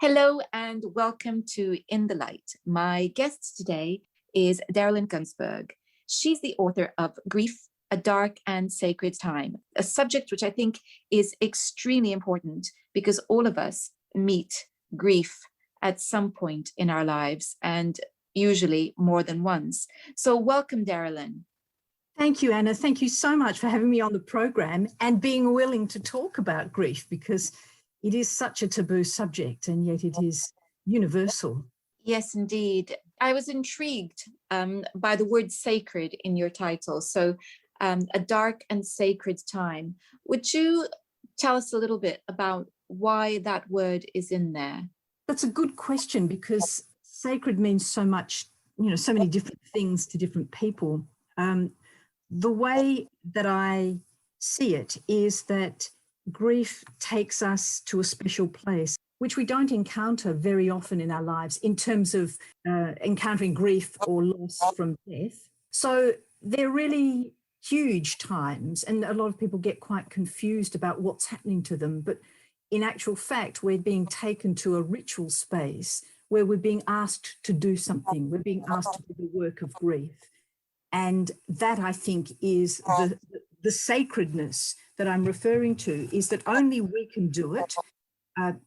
Hello and welcome to In the Light. My guest today is Darrelyn Gunzburg. She's the author of Grief, A Dark and Sacred Time, a subject which I think is extremely important because all of us meet grief at some point in our lives and usually more than once. So welcome, Darrelyn. Thank you, Anna. Thank you so much for having me on the program and being willing to talk about grief, because it is such a taboo subject and yet it is universal. Yes, indeed. I was intrigued by the word sacred in your title. So a dark and sacred time. Would you tell us a little bit about why that word is in there? That's a good question, because sacred means so much, so many different things to different people. The way that I see it is that grief takes us to a special place, which we don't encounter very often in our lives in terms of encountering grief or loss from death. So they're really huge times, and a lot of people get quite confused about what's happening to them. But in actual fact, we're being taken to a ritual space where we're being asked to do something. We're being asked to do the work of grief. And that, I think, is the sacredness that I'm referring to, is that only we can do it.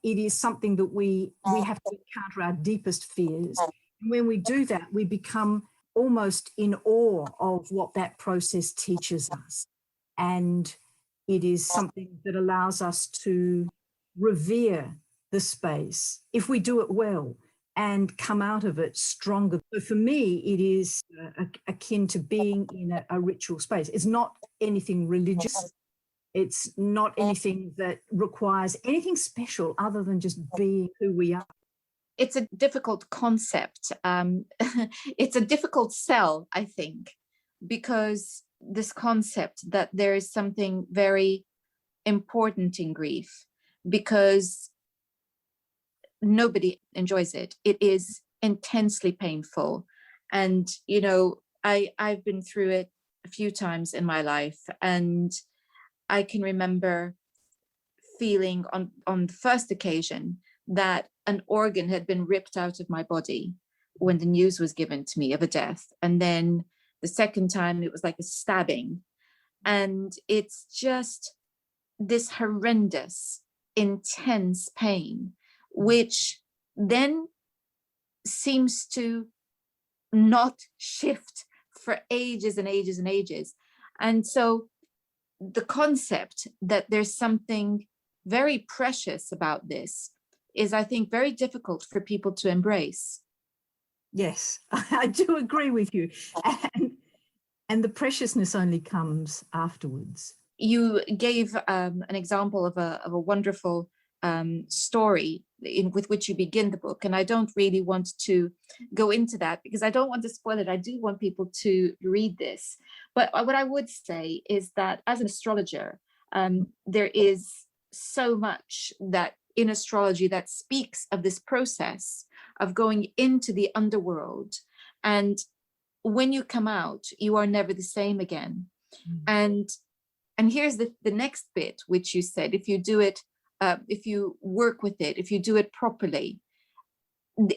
It is something that we have to encounter our deepest fears. And when we do that, we become almost in awe of what that process teaches us. And it is something that allows us to revere the space if we do it well and come out of it stronger. So for me, it is akin to being in a ritual space. It's not anything religious. It's not anything that requires anything special other than just being who we are. It's a difficult concept. It's a difficult sell, I think, because this concept that there is something very important in grief, because nobody enjoys it. It is intensely painful. And, I've been through it a few times in my life, and I can remember feeling on the first occasion that an organ had been ripped out of my body when the news was given to me of a death. And then the second time it was like a stabbing. And it's just this horrendous, intense pain, which then seems to not shift for ages and ages and ages. And so the concept that there's something very precious about this is, I think, very difficult for people to embrace. Yes, I do agree with you. And the preciousness only comes afterwards. You gave an example of a wonderful story with which you begin the book, and I don't really want to go into that because I don't want to spoil it. I do want people to read this, but what I would say is that as an astrologer, there is so much that in astrology that speaks of this process of going into the underworld, and when you come out, you are never the same again. And here's the next bit, which you said, if you do it, if you work with it, if you do it properly,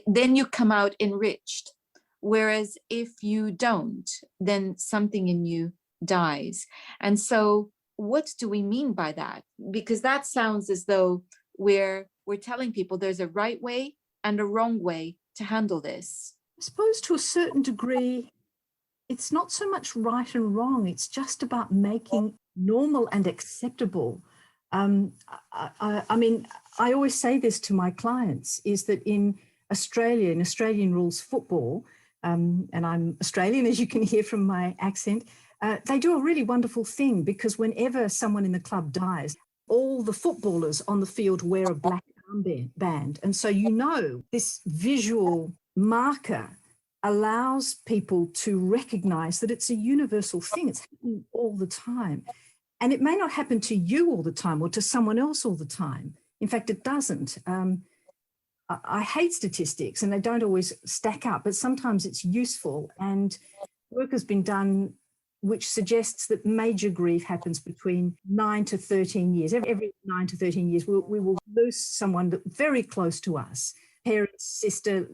then you come out enriched. Whereas if you don't, then something in you dies. And so what do we mean by that? Because that sounds as though we're telling people there's a right way and a wrong way to handle this. I suppose to a certain degree, it's not so much right and wrong. It's just about making normal and acceptable. I mean, I always say this to my clients, is that in Australia, in Australian rules football, and I'm Australian, as you can hear from my accent, they do a really wonderful thing, because whenever someone in the club dies, all the footballers on the field wear a black armband. And so, this visual marker allows people to recognize that it's a universal thing. It's happening all the time. And it may not happen to you all the time or to someone else all the time. In fact, it doesn't. I hate statistics and they don't always stack up, but sometimes it's useful. And work has been done which suggests that major grief happens between 9 to 13 years. Every 9 to 13 years, we will lose someone that very close to us, parent, sister,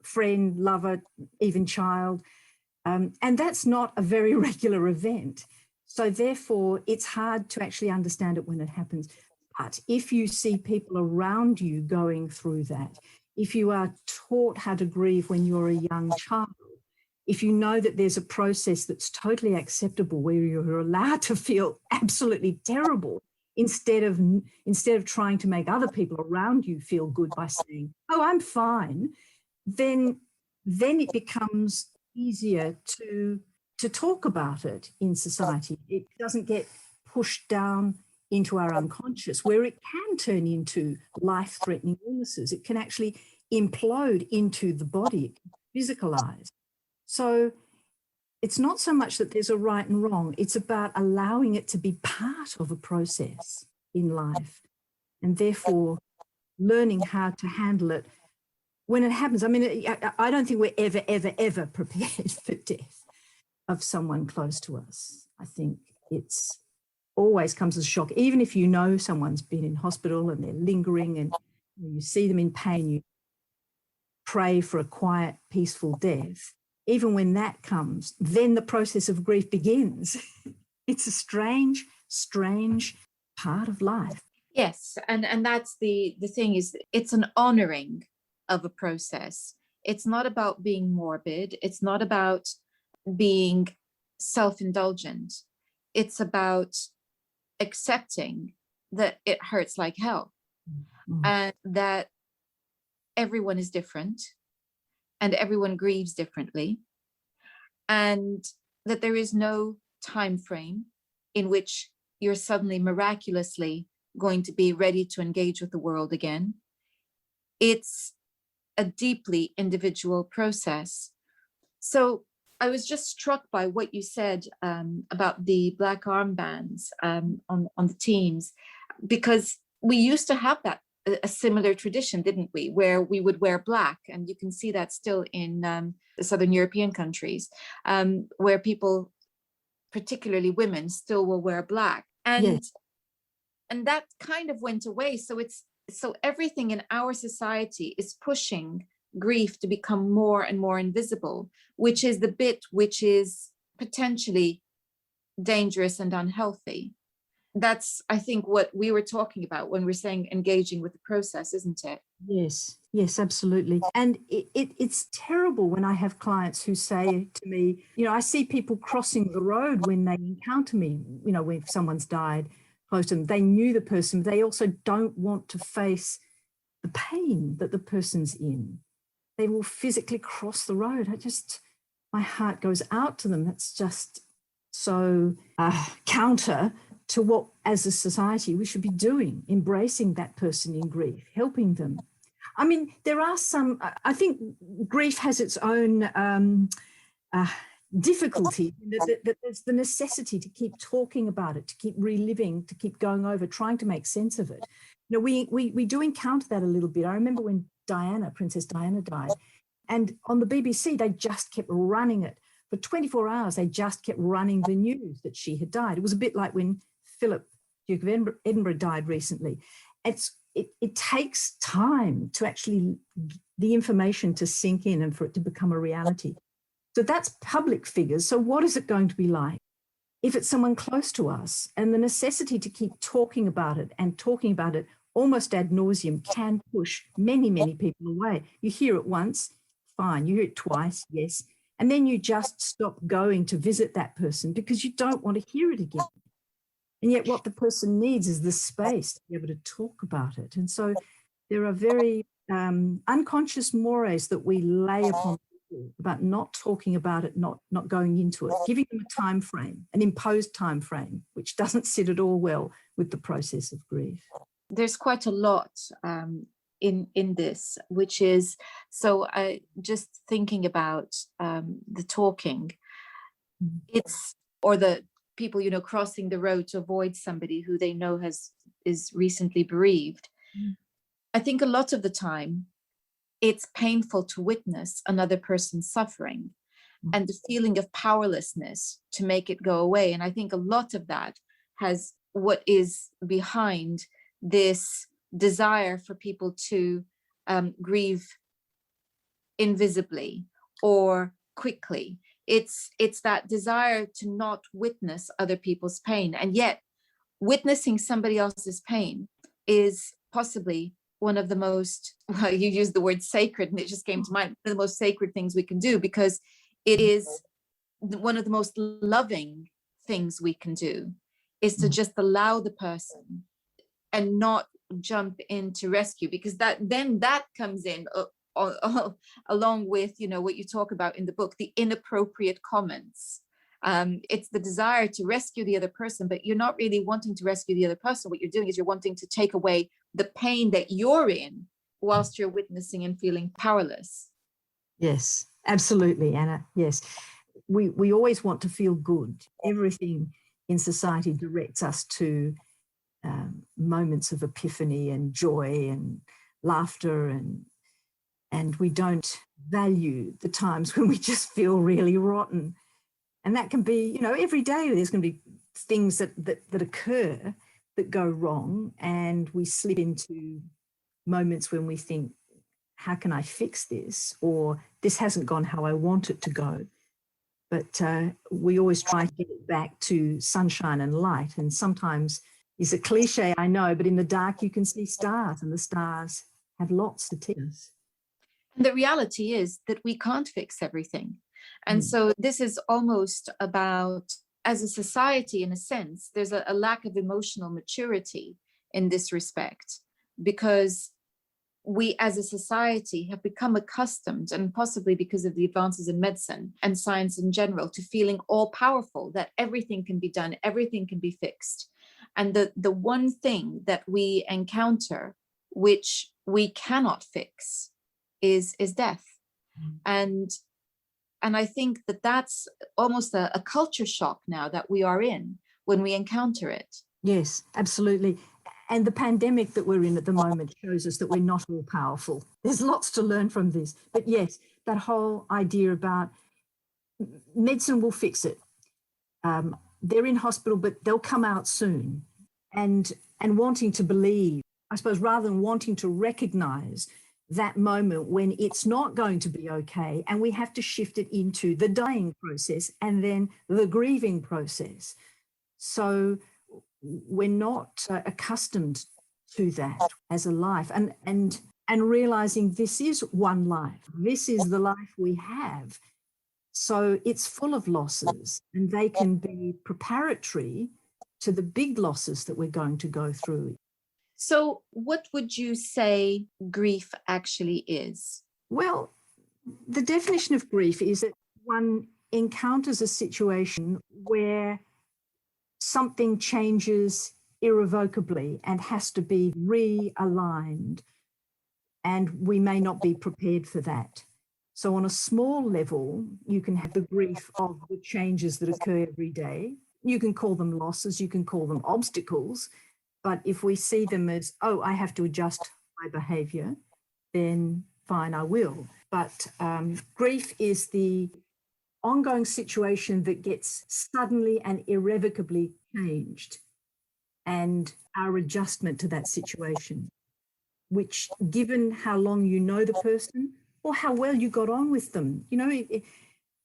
friend, lover, even child. And that's not a very regular event. So therefore, it's hard to actually understand it when it happens. But if you see people around you going through that, if you are taught how to grieve when you're a young child, if you know that there's a process that's totally acceptable where you're allowed to feel absolutely terrible instead of trying to make other people around you feel good by saying, oh, I'm fine, then it becomes easier to talk about it in society. It doesn't get pushed down into our unconscious, where it can turn into life-threatening illnesses. It can actually implode into the body, physicalize. So it's not so much that there's a right and wrong, it's about allowing it to be part of a process in life, and therefore learning how to handle it when it happens. I mean, I don't think we're ever prepared for death of someone close to us. I think it's always comes as a shock. Even if you know someone's been in hospital and they're lingering and you see them in pain, you pray for a quiet, peaceful death. Even when that comes, then the process of grief begins. It's a strange part of life. Yes, and that's the thing, is it's an honoring of a process. It's not about being morbid. It's not about being self-indulgent. It's about accepting that it hurts like hell, and that everyone is different and everyone grieves differently, and that there is no time frame in which you're suddenly miraculously going to be ready to engage with the world again. It's a deeply individual process. So I was just struck by what you said about the black armbands on the teams, because we used to have that, a similar tradition, didn't we, where we would wear black, and you can see that still in the Southern European countries, where people, particularly women, still will wear black, and Yes. and that kind of went away. So everything in our society is pushing grief to become more and more invisible, which is the bit which is potentially dangerous and unhealthy. That's, I think, what we were talking about when we're saying engaging with the process, isn't it? Yes, absolutely. And it's terrible when I have clients who say to me, I see people crossing the road when they encounter me, when someone's died close to them. They knew the person, but they also don't want to face the pain that the person's in. They will physically cross the road. My heart goes out to them. That's just so counter to what, as a society, we should be doing, embracing that person in grief, helping them. I mean, there are some, I think grief has its own difficulty, that there's the necessity to keep talking about it, to keep reliving, to keep going over, trying to make sense of it. We do encounter that a little bit. I remember when Princess Diana died, and on the BBC, they just kept running it. For 24 hours, they just kept running the news that she had died. It was a bit like when Philip, Duke of Edinburgh, died recently. It takes time to actually, the information to sink in and for it to become a reality. So that's public figures. So what is it going to be like if it's someone close to us? And the necessity to keep talking about it and talking about it almost ad nauseum can push many, many people away. You hear it once, fine. You hear it twice, yes. And then you just stop going to visit that person because you don't want to hear it again. And yet what the person needs is the space to be able to talk about it. And so there are very unconscious mores that we lay upon people about not talking about it, not going into it, giving them a time frame, an imposed time frame, which doesn't sit at all well with the process of grief. There's quite a lot in this, which is, so I just thinking about the talking, it's, or the people, crossing the road to avoid somebody who they know is recently bereaved. I think a lot of the time it's painful to witness another person's suffering. and the feeling of powerlessness to make it go away. And I think a lot of that has what is behind this desire for people to grieve invisibly or quickly. It's that desire to not witness other people's pain. And yet witnessing somebody else's pain is possibly one of the most, well, you used the word sacred and it just came to mind, one of the most sacred things we can do, because it is one of the most loving things we can do, is to just allow the person and not jump into rescue, because that comes in along with, you know, what you talk about in the book, the inappropriate comments. It's the desire to rescue the other person, but you're not really wanting to rescue the other person. What you're doing is you're wanting to take away the pain that you're in whilst you're witnessing and feeling powerless. Yes, absolutely, Anna. Yes. We always want to feel good. Everything in society directs us to moments of epiphany and joy and laughter, and we don't value the times when we just feel really rotten. And that can be, you know, every day there's going to be things that occur that go wrong, and we slip into moments when we think, how can I fix this? Or this hasn't gone how I want it to go. But we always try to get it back to sunshine and light. And sometimes it's a cliche, I know, but in the dark you can see stars, and the stars have lots to tell us. And the reality is that we can't fix everything. And so this is almost about, as a society, in a sense, there's a lack of emotional maturity in this respect, because we as a society have become accustomed, and possibly because of the advances in medicine and science in general, to feeling all powerful, that everything can be done, everything can be fixed. And the one thing that we encounter which we cannot fix is death. And I think that that's almost a culture shock now that we are in when we encounter it. Yes, absolutely. And the pandemic that we're in at the moment shows us that we're not all powerful. There's lots to learn from this. But yes, that whole idea about medicine will fix it. They're in hospital, but they'll come out soon. And wanting to believe, I suppose, rather than wanting to recognize that moment when it's not going to be okay, and we have to shift it into the dying process and then the grieving process. So we're not accustomed to that as a life, and realizing this is one life. This is the life we have. So it's full of losses, and they can be preparatory to the big losses that we're going to go through. So what would you say grief actually is? Well, the definition of grief is that one encounters a situation where something changes irrevocably and has to be realigned, and we may not be prepared for that. So on a small level, you can have the grief of the changes that occur every day. You can call them losses, you can call them obstacles, but if we see them as, oh, I have to adjust my behaviour, then fine, I will. But grief is the ongoing situation that gets suddenly and irrevocably changed, and our adjustment to that situation, which, given how long you know the person or how well you got on with them, you know,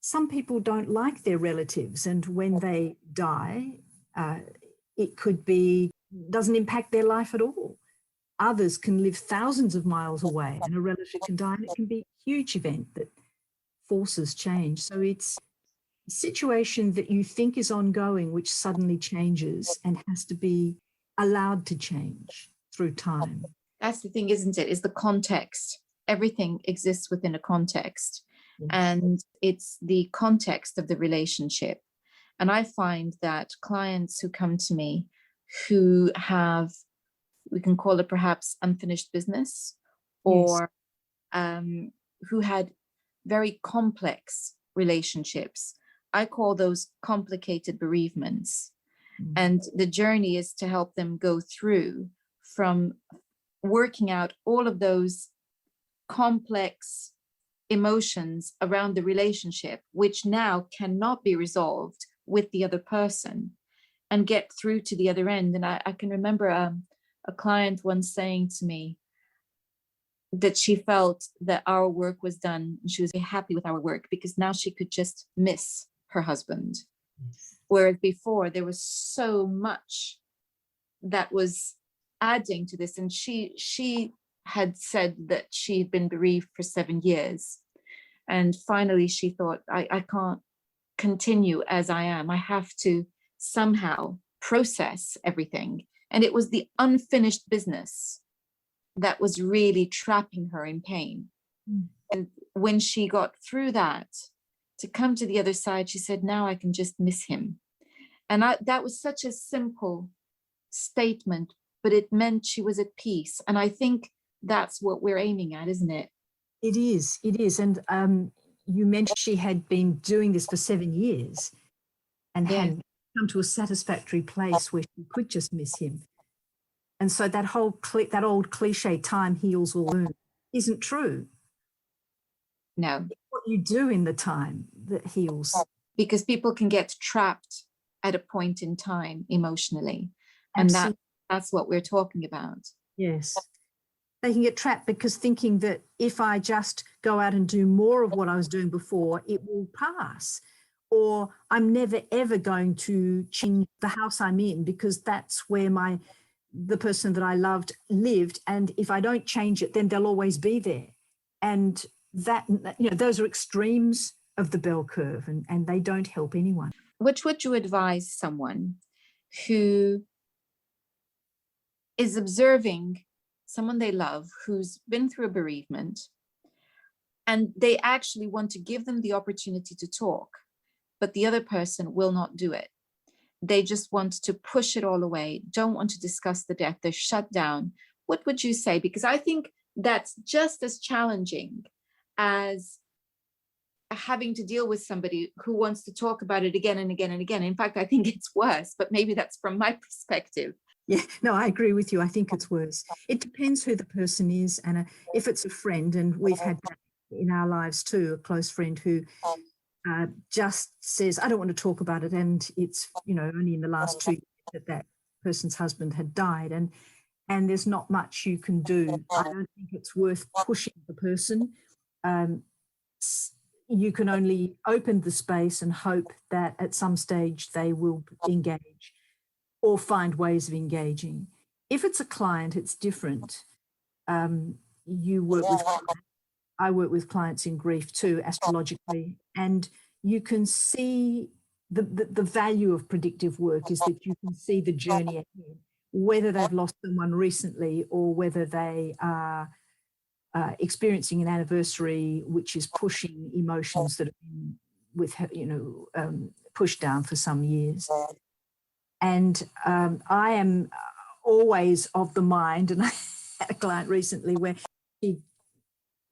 some people don't like their relatives, and when they die, it could be, doesn't impact their life at all. Others can live thousands of miles away and a relative can die, and it can be a huge event that forces change. So it's a situation that you think is ongoing, which suddenly changes and has to be allowed to change through time. That's the thing, isn't it? Is the context. Everything exists within a context. Yes. And it's the context of the relationship. And I find that clients who come to me who have, we can call it perhaps unfinished business, or who had very complex relationships, I call those complicated bereavements. And the journey is to help them go through from working out all of those complex emotions around the relationship, which now cannot be resolved with the other person, and get through to the other end. And I can remember a client once saying to me that she felt that our work was done and she was very happy with our work because now she could just miss her husband. Whereas before there was so much that was adding to this. And she had said that she'd been bereaved for 7 years. And finally she thought, I can't continue as I am. I have to somehow process everything. And it was the unfinished business that was really trapping her in pain. And when she got through that, to come to the other side, she said, now I can just miss him. And that was such a simple statement, but it meant she was at peace. And I think that's what we're aiming at, isn't it? It is. And you mentioned she had been doing this for 7 years and had come to a satisfactory place where she could just miss him. And so that old cliche, time heals all wounds, isn't true. No. It's what you do in the time that heals. Because people can get trapped at a point in time emotionally. And that's what we're talking about. Yes. They can get trapped because thinking that if I just go out and do more of what I was doing before, it will pass. Or I'm never, ever going to change the house I'm in because that's where the person that I loved lived. And if I don't change it, then they'll always be there. And that, those are extremes of the bell curve, and they don't help anyone. Which would you advise someone who is observing someone they love who's been through a bereavement, and they actually want to give them the opportunity to talk, but the other person will not do it? They just want to push it all away, don't want to discuss the death, they're shut down. What would you say? Because I think that's just as challenging as having to deal with somebody who wants to talk about it again and again and again. In fact, I think it's worse, but maybe that's from my perspective. Yeah, no, I agree with you. I think it's worse. It depends who the person is. And if it's a friend, and we've had that in our lives too, a close friend who just says, I don't want to talk about it. And it's, only in the last 2 years that person's husband had died. And there's not much you can do. I don't think it's worth pushing the person. You can only open the space and hope that at some stage they will engage or find ways of engaging. If it's a client, it's different. You work with clients. I work with clients in grief too, astrologically, and you can see the value of predictive work is that you can see the journey ahead, whether they've lost someone recently or whether they are experiencing an anniversary which is pushing emotions that have been pushed down for some years. And I am always of the mind, and I had a client recently where she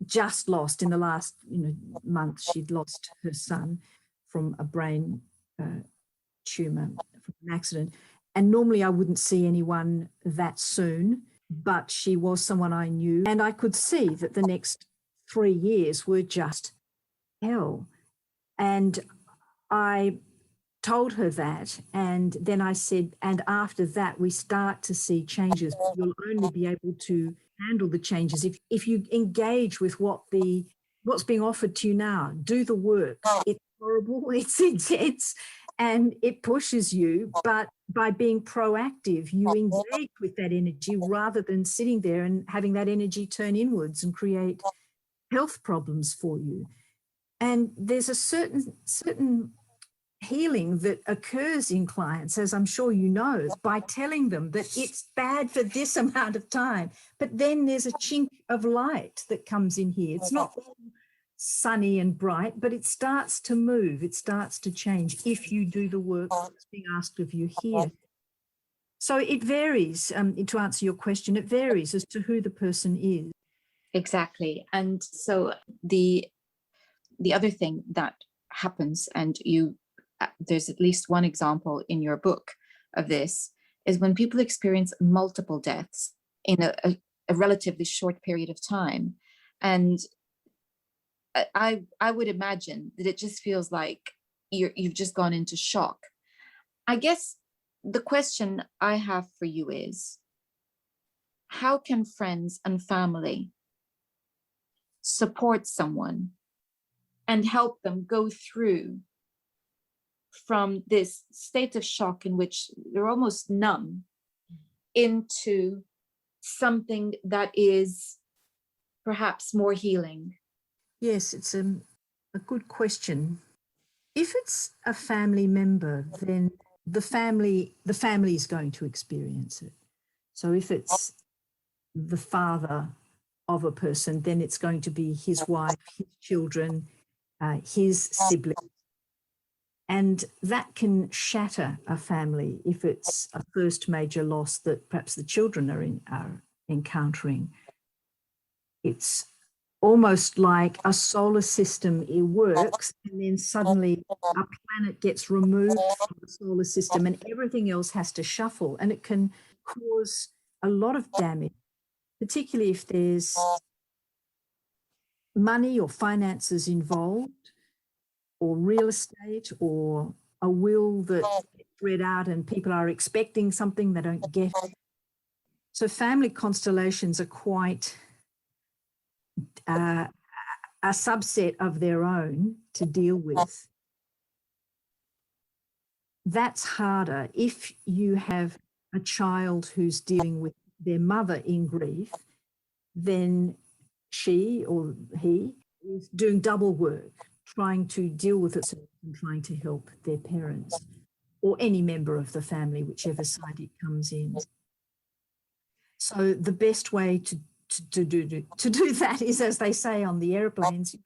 just lost, in the last month, she'd lost her son from a brain tumour from an accident. And normally I wouldn't see anyone that soon, but she was someone I knew. And I could see that the next 3 years were just hell. And I told her that, and then I said, and after that we start to see changes. You'll only be able to handle the changes if you engage with what's being offered to you now. Do the work. It's horrible, it's intense, and it pushes you, but by being proactive, you engage with that energy rather than sitting there and having that energy turn inwards and create health problems for you. And there's a certain healing that occurs in clients, as I'm sure you know, by telling them that it's bad for this amount of time. But then there's a chink of light that comes in here. It's not all sunny and bright, but it starts to move. It starts to change if you do the work that's being asked of you here. So it varies. To answer your question, it varies as to who the person is. Exactly. And so the other thing that happens, and there's at least one example in your book of this, is when people experience multiple deaths in a relatively short period of time. And I would imagine that it just feels like you've just gone into shock. I guess the question I have for you is, how can friends and family support someone and help them go through from this state of shock in which they're almost numb into something that is perhaps more healing? Yes, it's a good question. If it's a family member, then the family is going to experience it. So if it's the father of a person, then it's going to be his wife, his children, his siblings. And that can shatter a family if it's a first major loss that perhaps the children are encountering. It's almost like a solar system, it works, and then suddenly a planet gets removed from the solar system and everything else has to shuffle, and it can cause a lot of damage, particularly if there's money or finances involved, or real estate, or a will that gets read out and people are expecting something they don't get. So family constellations are quite a subset of their own to deal with. That's harder if you have a child who's dealing with their mother in grief, then she or he is doing double work, trying to deal with it and trying to help their parents or any member of the family, whichever side it comes in. So the best way to do that is, as they say on the airplanes,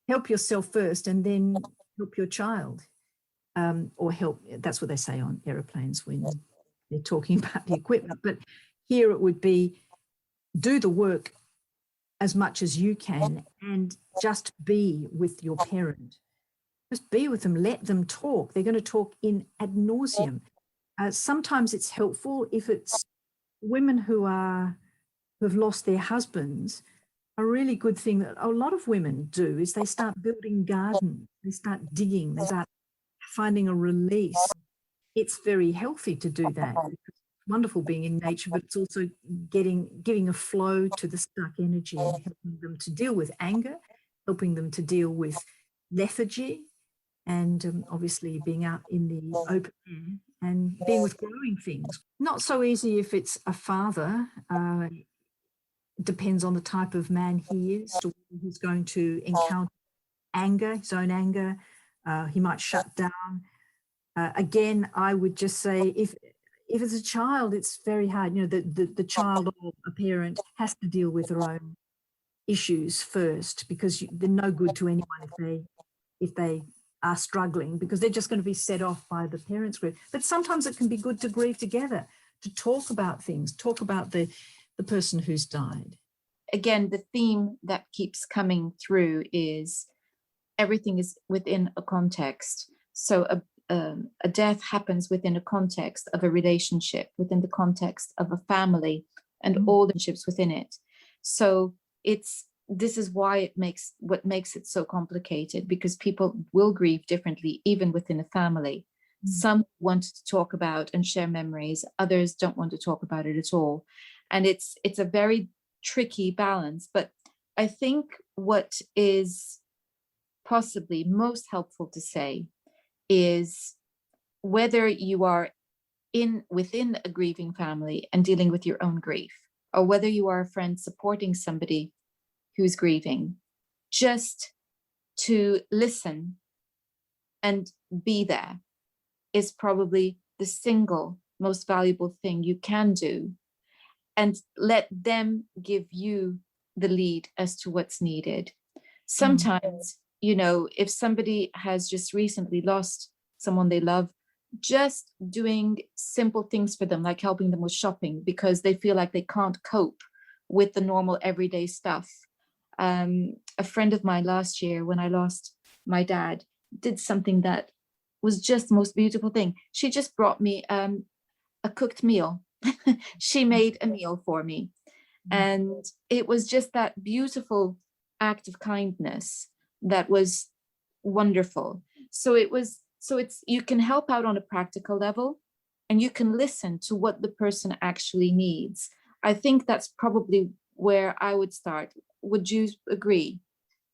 help yourself first and then help your child, or help. That's what they say on airplanes when they're talking about the equipment. But here it would be, do the work as much as you can and just be with your parent. Just be with them, let them talk. They're going to talk in ad nauseum. Sometimes it's helpful if it's women who have lost their husbands. A really good thing that a lot of women do is they start building gardens, they start digging, they start finding a release. It's very healthy to do that. It's wonderful being in nature, but it's also giving a flow to the stuck energy and helping them to deal with anger, helping them to deal with lethargy, and obviously being out in the open air and being with growing things. Not so easy if it's a father. Depends on the type of man he is. He's going to encounter anger, his own anger. He might shut down. Again, I would just say if it's a child, it's very hard. You know, the child or a parent has to deal with their own issues first, because they're no good to anyone if they are struggling, because they're just going to be set off by the parents' grief. But sometimes it can be good to grieve together, to talk about things, talk about the person who's died. Again, the theme that keeps coming through is everything is within a context. So a death happens within a context of a relationship, within the context of a family, and all the relationships within it. So this is why what makes it so complicated, because people will grieve differently even within a family. Some want to talk about and share memories, others don't want to talk about it at all. And it's a very tricky balance. But I think what is possibly most helpful to say is, whether you are within a grieving family and dealing with your own grief, or whether you are a friend supporting somebody who's grieving, just to listen and be there is probably the single most valuable thing you can do, and let them give you the lead as to what's needed. Sometimes, if somebody has just recently lost someone they love, just doing simple things for them, like helping them with shopping, because they feel like they can't cope with the normal everyday stuff. A friend of mine last year, when I lost my dad, did something that was just the most beautiful thing. She just brought me a cooked meal. She made a meal for me. And it was just that beautiful act of kindness that was wonderful. So it's, you can help out on a practical level, and you can listen to what the person actually needs. I think that's probably where I would start. Would you agree?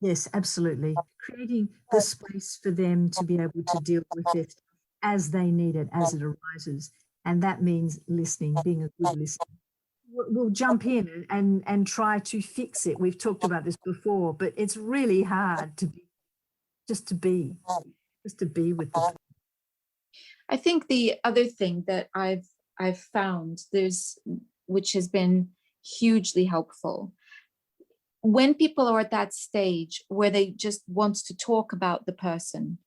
Yes, absolutely. Creating the space for them to be able to deal with it as they need it, as it arises. And that means listening, being a good listener. We'll jump in and try to fix it. We've talked about this before, but it's really hard to be just to be with the. I think the other thing that I've found, which has been hugely helpful, when people are at that stage where they just want to talk about the person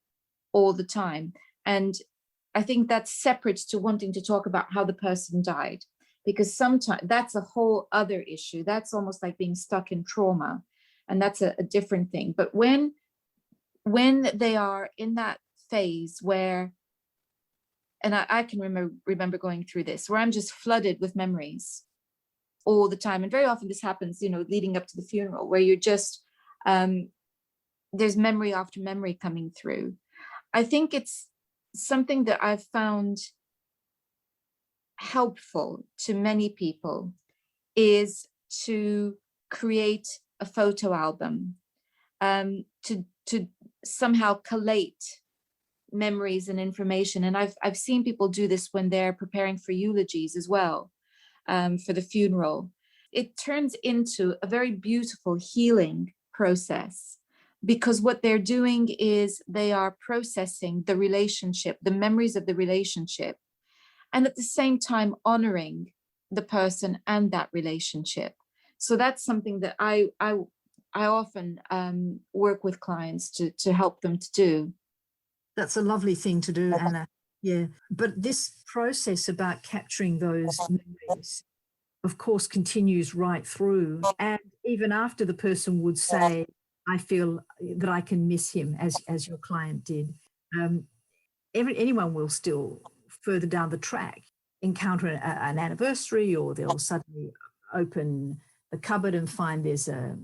all the time, and I think that's separate to wanting to talk about how the person died, because sometimes that's a whole other issue. That's almost like being stuck in trauma, and that's a different thing. But when they are in that phase where, and I can remember going through this, where I'm just flooded with memories all the time. And very often this happens, leading up to the funeral, where you're just, there's memory after memory coming through. I think it's something that I've found helpful to many people is to create a photo album, to somehow collate memories and information. And I've seen people do this when they're preparing for eulogies as well, for the funeral. It turns into a very beautiful healing process, because what they're doing is they are processing the relationship, the memories of the relationship, and at the same time honoring the person and that relationship. So that's something that I often work with clients to help them to do. That's a lovely thing to do, Anna. Yeah. But this process about capturing those memories, of course, continues right through. And even after the person would say, I feel that I can miss him, as your client did, anyone will still further down the track encounter an anniversary, or they'll suddenly open the cupboard and find there's a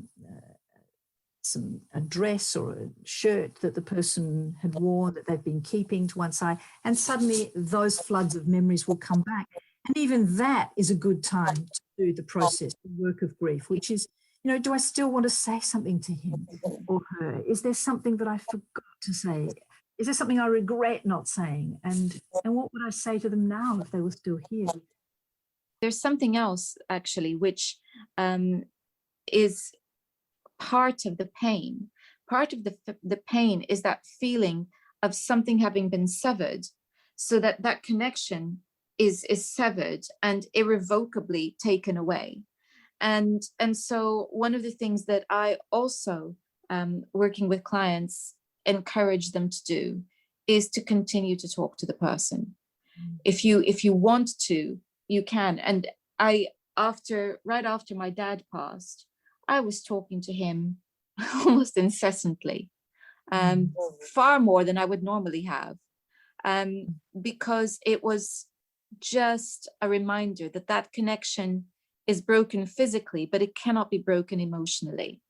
dress or a shirt that the person had worn that they've been keeping to one side, and suddenly those floods of memories will come back. And even that is a good time to do the process, the work of grief, which is, do I still want to say something to him or her? Is there something that I forgot to say? Is there something I regret not saying? And what would I say to them now if they were still here? There's something else, actually, which is part of the pain. Part of the pain is that feeling of something having been severed, so that connection is severed and irrevocably taken away. And so one of the things that I also, working with clients, encourage them to do is to continue to talk to the person. If you want to, you can. And right after my dad passed, I was talking to him almost incessantly, far more than I would normally have, because it was just a reminder that connection is broken physically, but it cannot be broken emotionally.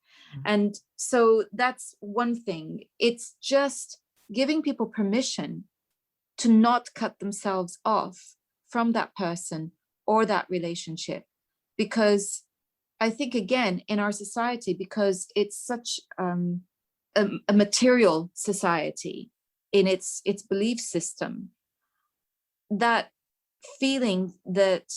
And so that's one thing. It's just giving people permission to not cut themselves off from that person or that relationship, because I think, again, in our society, because it's such a material society in its belief system, that feeling that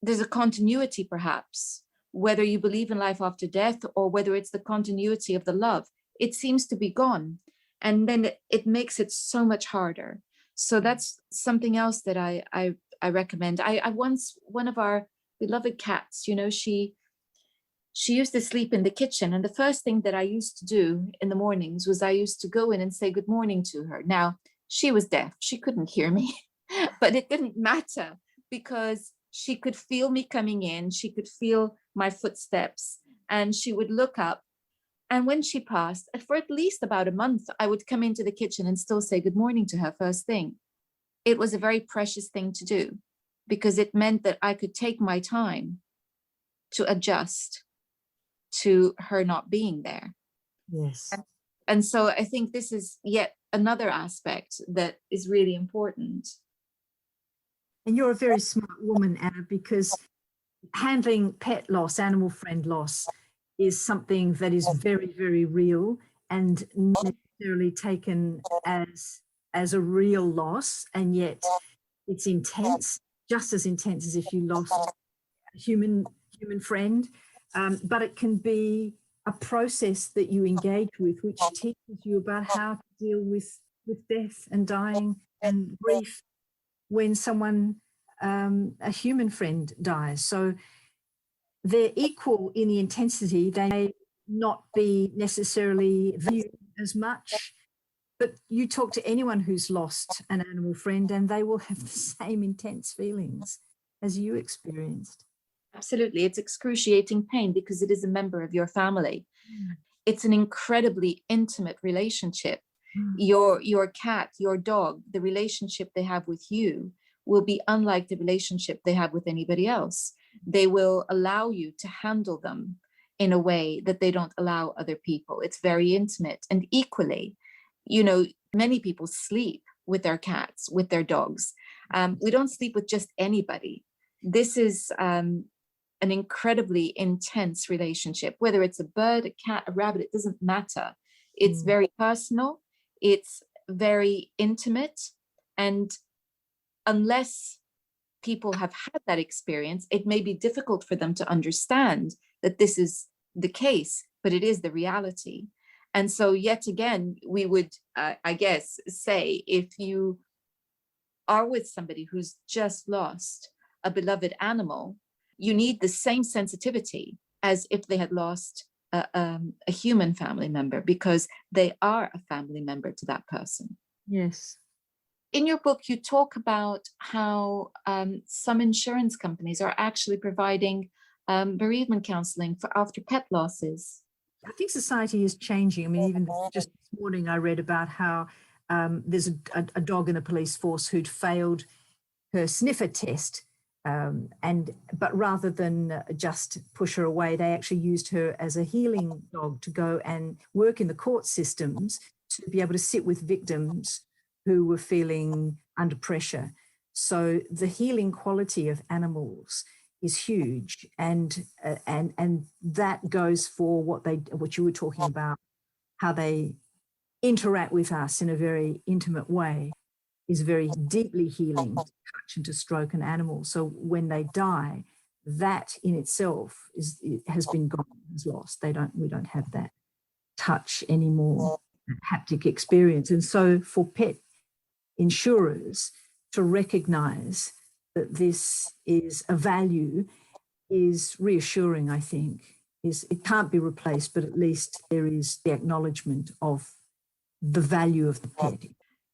there's a continuity, perhaps, whether you believe in life after death or whether it's the continuity of the love, it seems to be gone. And then it makes it so much harder. So that's something else that I recommend. I once, one of our beloved cats, she used to sleep in the kitchen. And the first thing that I used to do in the mornings was I used to go in and say good morning to her. Now, she was deaf. She couldn't hear me, but it didn't matter, because she could feel me coming in. She could feel my footsteps, and she would look up. And when she passed, for at least about a month, I would come into the kitchen and still say good morning to her first thing. It was a very precious thing to do, because it meant that I could take my time to adjust to her not being there. Yes. And so I think this is yet another aspect that is really important. And you're a very smart woman, Anna, because handling pet loss, animal friend loss, is something that is very, very real and not necessarily taken as a real loss, and yet it's intense, just as intense as if you lost a human friend. But it can be a process that you engage with, which teaches you about how to deal with death and dying and grief when someone, a human friend, dies. So they're equal in the intensity. They may not be necessarily valued as much, but you talk to anyone who's lost an animal friend and they will have the same intense feelings as you experienced. Absolutely. It's excruciating pain because it is a member of your family. It's an incredibly intimate relationship. Your cat, your dog, the relationship they have with you will be unlike the relationship they have with anybody else. They will allow you to handle them in a way that they don't allow other people. It's very intimate. And equally, many people sleep with their cats, with their dogs. We don't sleep with just anybody. This is an incredibly intense relationship, whether it's a bird, a cat, a rabbit, it doesn't matter. It's very personal. It's very intimate. And unless people have had that experience, it may be difficult for them to understand that this is the case, but it is the reality. And so yet again, we would, I guess, say if you are with somebody who's just lost a beloved animal, you need the same sensitivity as if they had lost a human family member, because they are a family member to that person. Yes. In your book, you talk about how some insurance companies are actually providing bereavement counseling for after pet losses. I think society is changing. I mean, even just this morning, I read about how there's a dog in the police force who'd failed her sniffer test. But rather than just push her away, they actually used her as a healing dog to go and work in the court systems to be able to sit with victims who were feeling under pressure. So the healing quality of animals is huge, and that goes for what you were talking about, how they interact with us in a very intimate way, is very deeply healing to touch and to stroke an animal. So when they die, that in itself has been gone, is lost. We don't have that touch anymore, that haptic experience. And so for pet insurers to recognize that this is a value is reassuring, I think. It can't be replaced, but at least there is the acknowledgement of the value of the pet.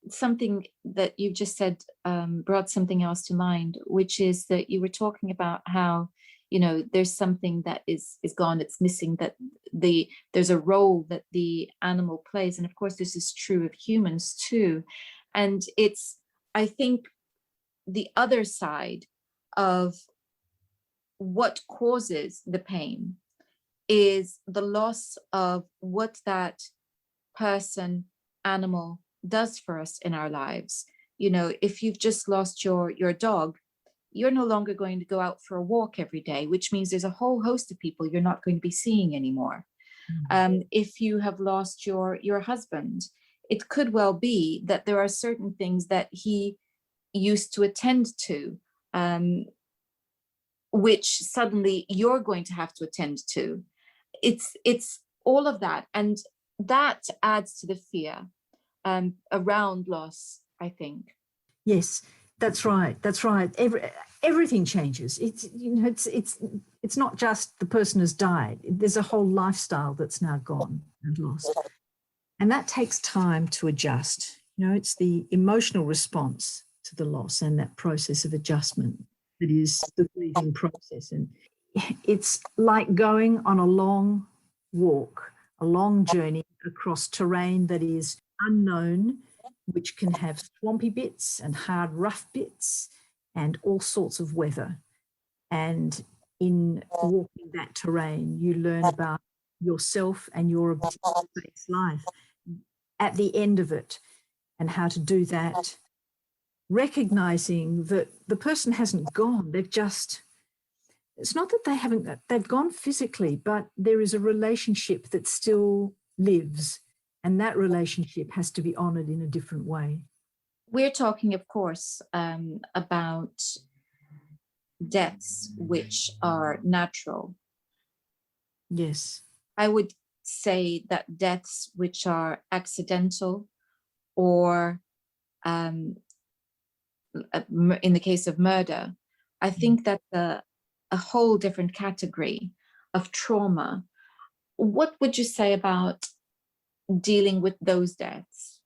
Something that you just said brought something else to mind, which is that you were talking about how, there's something that is gone, it's missing, that there's a role that the animal plays. And of course, this is true of humans too. And it's, I think, the other side of what causes the pain is the loss of what that person, animal, does for us in our lives. If you've just lost your dog, you're no longer going to go out for a walk every day, which means there's a whole host of people you're not going to be seeing anymore. If you have lost your husband, it could well be that there are certain things that he used to attend to, which suddenly you're going to have to attend to. It's all of that, and that adds to the fear around loss, I think. Yes, that's right. That's right. Everything changes. It's not just the person has died. There's a whole lifestyle that's now gone and lost, and that takes time to adjust. It's the emotional response to the loss and that process of adjustment that is the grieving process. And it's like going on a long walk, a long journey across terrain that is unknown, which can have swampy bits and hard, rough bits and all sorts of weather. And in walking that terrain, you learn about yourself and your ability-based life at the end of it, and how to do that, recognizing that the person hasn't gone. They've just, it's not that they haven't, they've gone physically, but there is a relationship that still lives, and that relationship has to be honored in a different way. We're talking, of course, about deaths which are natural. Yes. I would say that deaths which are accidental, or in the case of murder, I think that's a whole different category of trauma. What would you say about dealing with those deaths?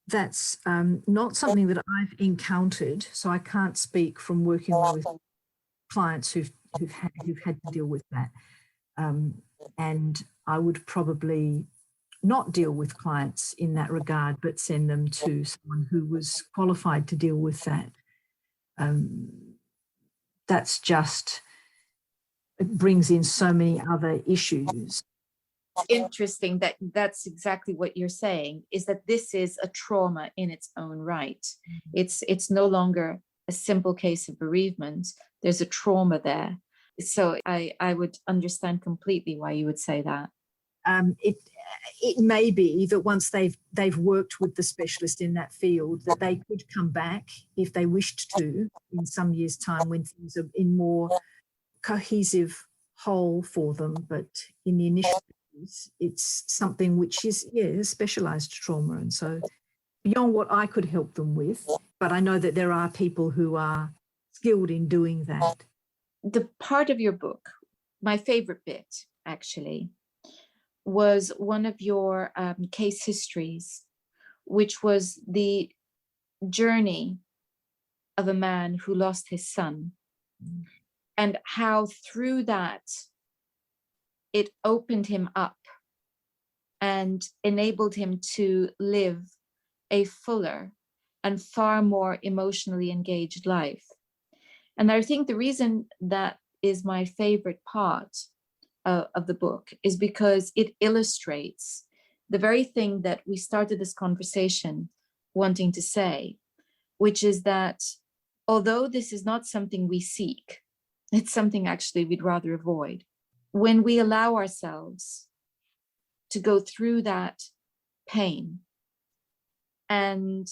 That's not something that I've encountered, so I can't speak from working with clients who've had to deal with that. And I would probably not deal with clients in that regard, but send them to someone who was qualified to deal with that. That's just, it brings in so many other issues. Interesting that that's exactly what you're saying, is that this is a trauma in its own right. It's no longer a simple case of bereavement. There's a trauma there. So I would understand completely why you would say that. It may be that once they've worked with the specialist in that field, that they could come back if they wished to in some years' time when things are in more cohesive whole for them. But in the initial phase, it's something which is, specialized trauma. And so beyond what I could help them with, but I know that there are people who are skilled in doing that. The part of your book, my favorite bit actually, was one of your case histories, which was the journey of a man who lost his son, and how through that it opened him up and enabled him to live a fuller and far more emotionally engaged life. And I think the reason that is my favorite part of the book is because it illustrates the very thing that we started this conversation wanting to say, which is that although this is not something we seek, it's something actually we'd rather avoid. When we allow ourselves to go through that pain and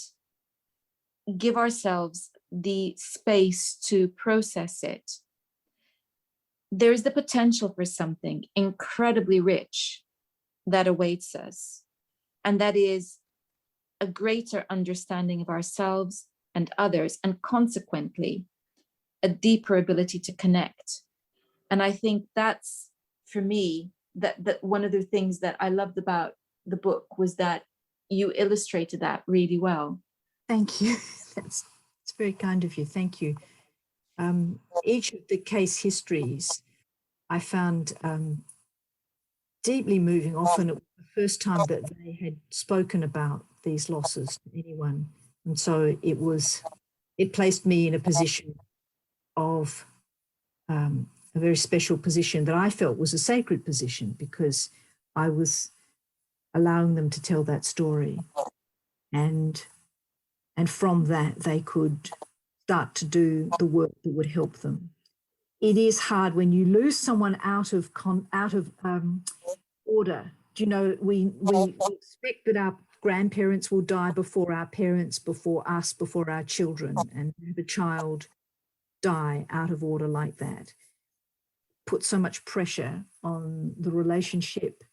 give ourselves the space to process it, there's the potential for something incredibly rich that awaits us. And that is a greater understanding of ourselves and others, and consequently, a deeper ability to connect. And I think that's, for me, that one of the things that I loved about the book was that you illustrated that really well. Thank you. That's very kind of you. Thank you. Each of the case histories I found deeply moving. Often it was the first time that they had spoken about these losses to anyone. And so it placed me in a position of a very special position that I felt was a sacred position, because I was allowing them to tell that story. And from that, they could start to do the work that would help them. It is hard when you lose someone out of order. Do you know, we expect that our grandparents will die before our parents, before us, before our children, and have a child die out of order like that. Put so much pressure on the relationship,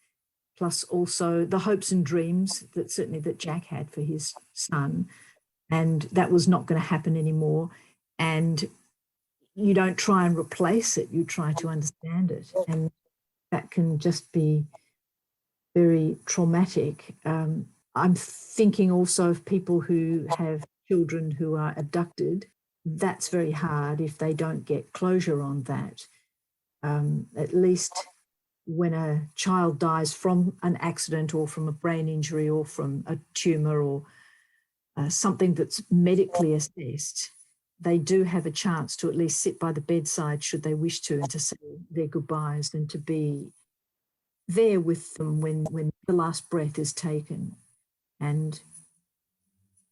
plus also the hopes and dreams that certainly that Jack had for his son. And that was not going to happen anymore. And you don't try and replace it, you try to understand it. And that can just be very traumatic. I'm thinking also of people who have children who are abducted. That's very hard if they don't get closure on that. At least when a child dies from an accident or from a brain injury or from a tumor or something that's medically assessed, they do have a chance to at least sit by the bedside should they wish to, and to say their goodbyes and to be there with them when the last breath is taken, and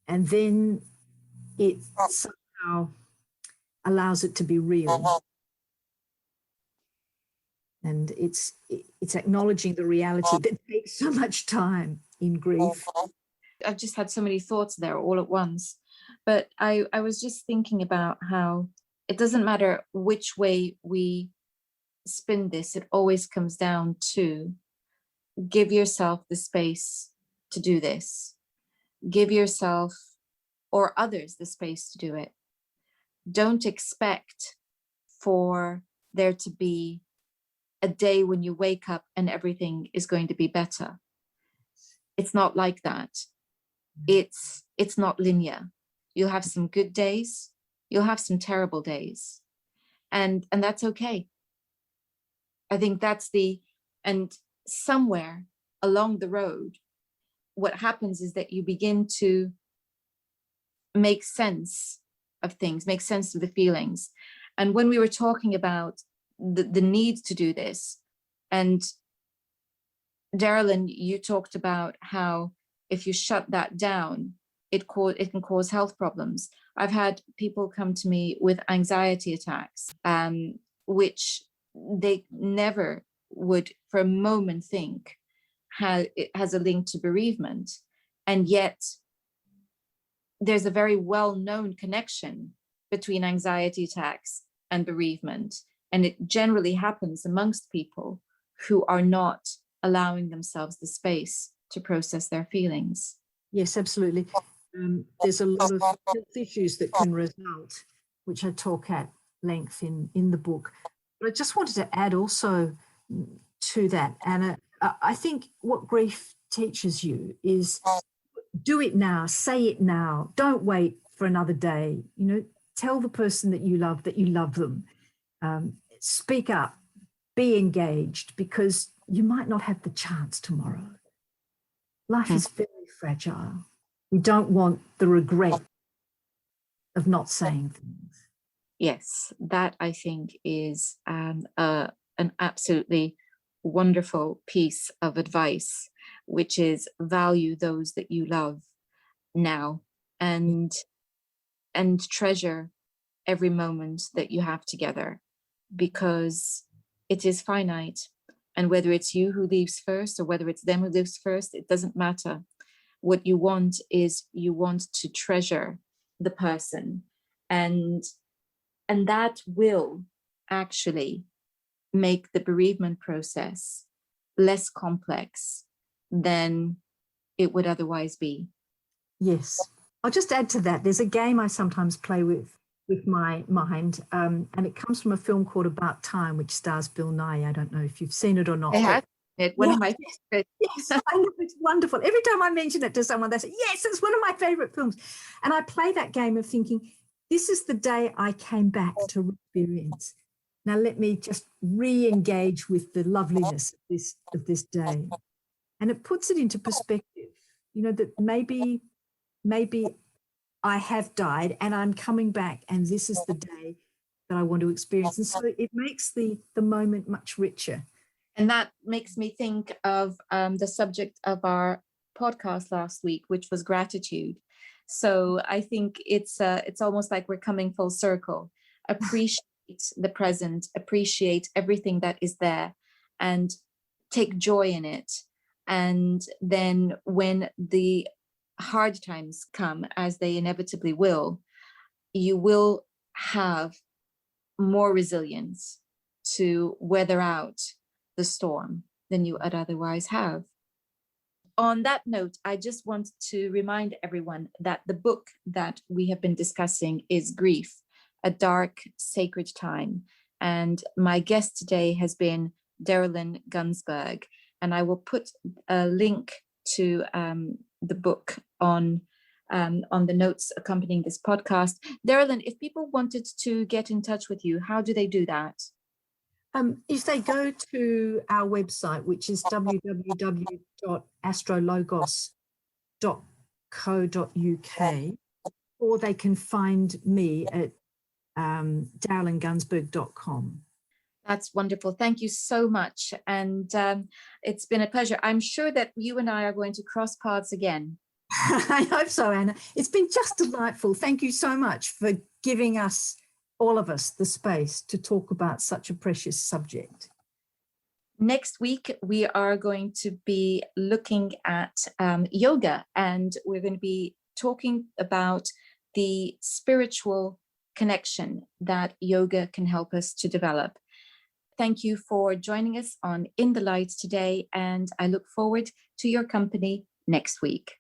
then it somehow allows it to be real. And it's acknowledging the reality that takes so much time in grief. I've just had so many thoughts there all at once. But I was just thinking about how it doesn't matter which way we spin this, it always comes down to give yourself the space to do this. Give yourself or others the space to do it. Don't expect for there to be a day when you wake up and everything is going to be better. It's not like that. It's not linear. You'll have some good days, you'll have some terrible days. And that's okay. I think and somewhere along the road, what happens is that you begin to make sense of things, make sense of the feelings. And when we were talking about the need to do this, and Darrelyn, you talked about how if you shut that down, it can cause health problems. I've had people come to me with anxiety attacks, which they never would for a moment think it has a link to bereavement. And yet there's a very well-known connection between anxiety attacks and bereavement. And it generally happens amongst people who are not allowing themselves the space to process their feelings. Yes, absolutely. There's a lot of health issues that can result, which I talk at length in the book. But I just wanted to add also to that, Anna, I think what grief teaches you is do it now, say it now, don't wait for another day. Tell the person that you love them. Speak up, be engaged, because you might not have the chance tomorrow. Life is very fragile. We don't want the regret of not saying things. Yes, that I think is an absolutely wonderful piece of advice, which is value those that you love now and treasure every moment that you have together, because it is finite. And whether it's you who leaves first or whether it's them who leaves first, it doesn't matter. What you want is you want to treasure the person, and that will actually make the bereavement process less complex than it would otherwise be. Yes. I'll just add to that. There's a game I sometimes play with my mind, and it comes from a film called About Time, which stars Bill Nye. I don't know if you've seen it or not. I have it. One of my favorites. Yes, I know, it's wonderful. Every time I mention it to someone, they say, yes, it's one of my favorite films. And I play that game of thinking, this is the day I came back to experience. Now let me just re-engage with the loveliness of this day. And it puts it into perspective, that maybe I have died and I'm coming back, and this is the day that I want to experience. And so it makes the moment much richer. And that makes me think of the subject of our podcast last week, which was gratitude. So I think it's almost like we're coming full circle. Appreciate the present, appreciate everything that is there, and take joy in it. And then when the hard times come, as they inevitably will, you will have more resilience to weather out the storm than you would otherwise have. On that note, I just want to remind everyone that the book that we have been discussing is Grief, A Dark Sacred Time. And my guest today has been Darrelyn Gunzburg. And I will put a link to the book on the notes accompanying this podcast. Darrelyn, if people wanted to get in touch with you, how do they do that? If they go to our website, which is www.astrologos.co.uk, or they can find me at darrelyngunzburg.com. That's wonderful. Thank you so much. And it's been a pleasure. I'm sure that you and I are going to cross paths again. I hope so, Anna. It's been just delightful. Thank you so much for giving us, all of us, the space to talk about such a precious subject. Next week, we are going to be looking at yoga, and we're going to be talking about the spiritual connection that yoga can help us to develop. Thank you for joining us on In the Light today, and I look forward to your company next week.